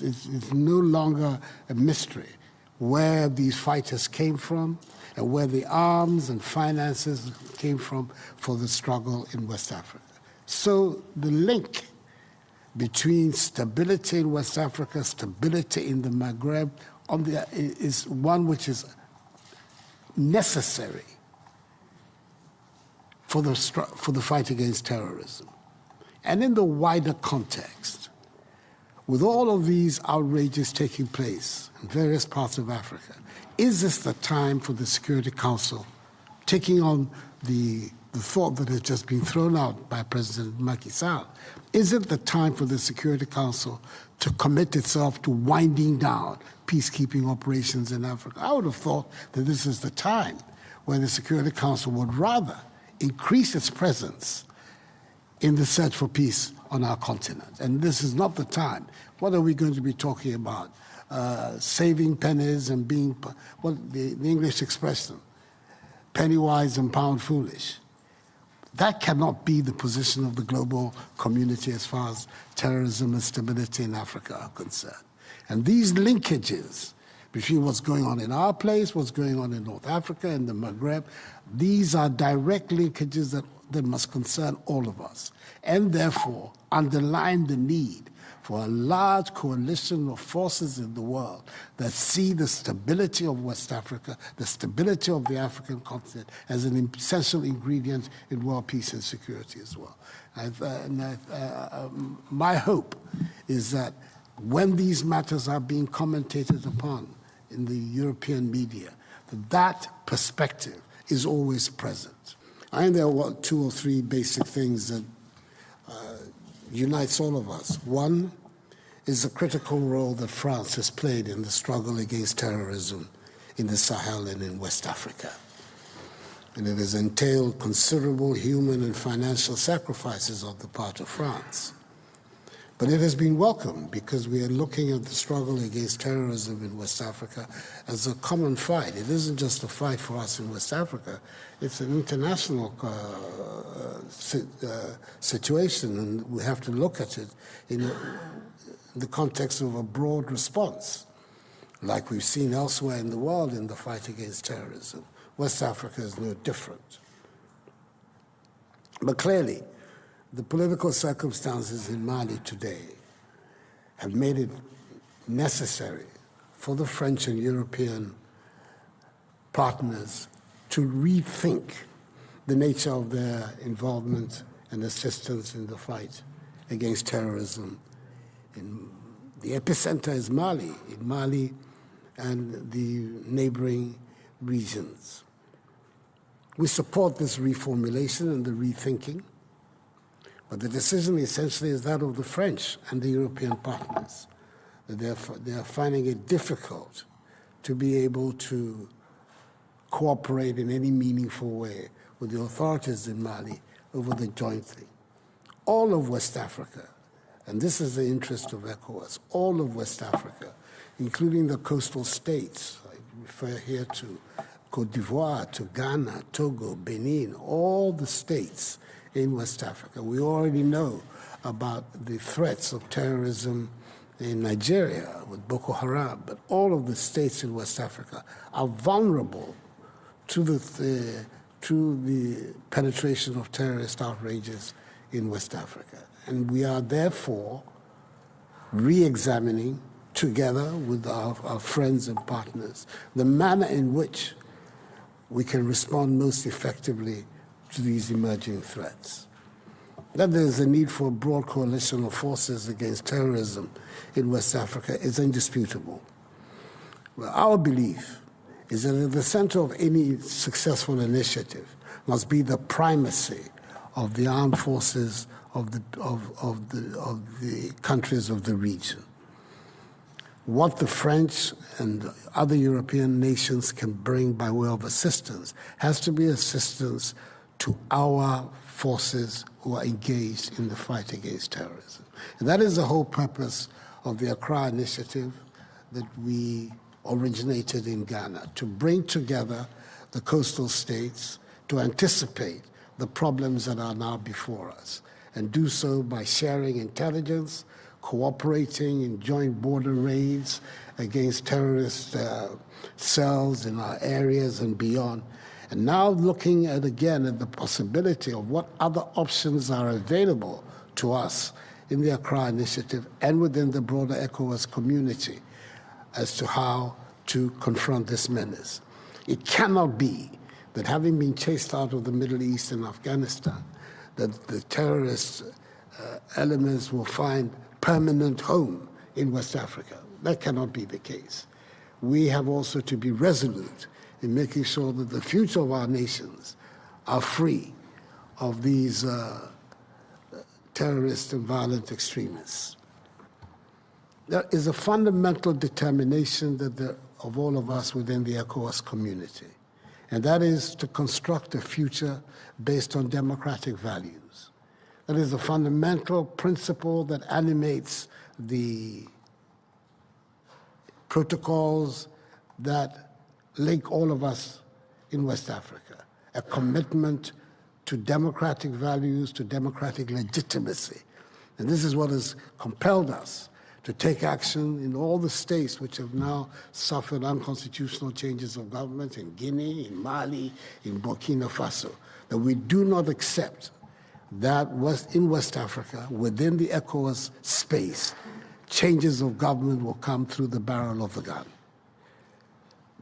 it's no longer a mystery where these fighters came from and where the arms and finances came from for the struggle in West Africa. So the link between stability in West Africa, stability in the Maghreb, is one which is necessary for the fight against terrorism. And in the wider context, with all of these outrages taking place in various parts of Africa, is this the time for the Security Council, taking on the thought that has just been thrown out by President Macky Sall, is it the time for the Security Council to commit itself to winding down peacekeeping operations in Africa? I would have thought that this is the time when the Security Council would rather increase its presence in the search for peace on our continent. And this is not the time. What are we going to be talking about? Saving pennies and being, the English expression, penny wise and pound foolish. That cannot be the position of the global community as far as terrorism and stability in Africa are concerned. And these linkages between what's going on in our place, what's going on in North Africa, and the Maghreb, these are direct linkages that must concern all of us, and therefore underline the need for a large coalition of forces in the world that see the stability of West Africa, the stability of the African continent as an essential ingredient in world peace and security as well. My hope is that when these matters are being commentated upon in the European media, that perspective is always present. I think there are two or three basic things that unites all of us. One is the critical role that France has played in the struggle against terrorism in the Sahel and in West Africa. And it has entailed considerable human and financial sacrifices on the part of France. But it has been welcomed because we are looking at the struggle against terrorism in West Africa as a common fight. It isn't just a fight for us in West Africa. It's an international situation, and we have to look at it in the context of a broad response, like we've seen elsewhere in the world in the fight against terrorism. West Africa is no different. But clearly, the political circumstances in Mali today have made it necessary for the French and European partners to rethink the nature of their involvement and assistance in the fight against terrorism. The epicenter is Mali, in Mali and the neighboring regions. We support this reformulation and the rethinking, but the decision essentially is that of the French and the European partners. That they are finding it difficult to be able to cooperate in any meaningful way with the authorities in Mali over the joint thing. All of West Africa, and this is the interest of ECOWAS, all of West Africa, including the coastal states, I refer here to Côte d'Ivoire, to Ghana, Togo, Benin, all the states in West Africa. We already know about the threats of terrorism in Nigeria with Boko Haram, but all of the states in West Africa are vulnerable to the penetration of terrorist outrages in West Africa. And we are therefore re-examining, together with our friends and partners, the manner in which we can respond most effectively to these emerging threats. That there is a need for a broad coalition of forces against terrorism in West Africa is indisputable. Well, our belief is that at the center of any successful initiative must be the primacy of the armed forces of the countries of the region. What the French and other European nations can bring by way of assistance has to be assistance to our forces who are engaged in the fight against terrorism. And that is the whole purpose of the Accra Initiative that we originated in Ghana, to bring together the coastal states to anticipate the problems that are now before us, and do so by sharing intelligence, cooperating in joint border raids against terrorist cells in our areas and beyond. And now looking at, again, at the possibility of what other options are available to us in the Accra Initiative and within the broader ECOWAS community as to how to confront this menace. It cannot be that having been chased out of the Middle East and Afghanistan, that the terrorist elements will find permanent home in West Africa. That cannot be the case. We have also to be resolute in making sure that the future of our nations are free of these terrorist and violent extremists. There is a fundamental determination of all of us within the ECOWAS community, and that is to construct a future based on democratic values. That is a fundamental principle that animates the protocols that link all of us in West Africa, a commitment to democratic values, to democratic legitimacy. And this is what has compelled us to take action in all the states which have now suffered unconstitutional changes of government, in Guinea, in Mali, in Burkina Faso, that we do not accept that in West Africa, within the ECOWAS space, changes of government will come through the barrel of the gun.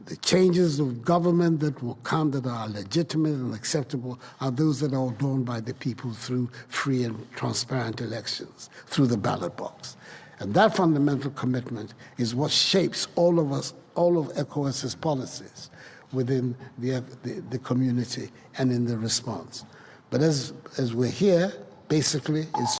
The changes of government that will come that are legitimate and acceptable are those that are ordained by the people through free and transparent elections, through the ballot box. And that fundamental commitment is what shapes all of ECOWAS's policies within the community and in the response. But as we're here, basically, it's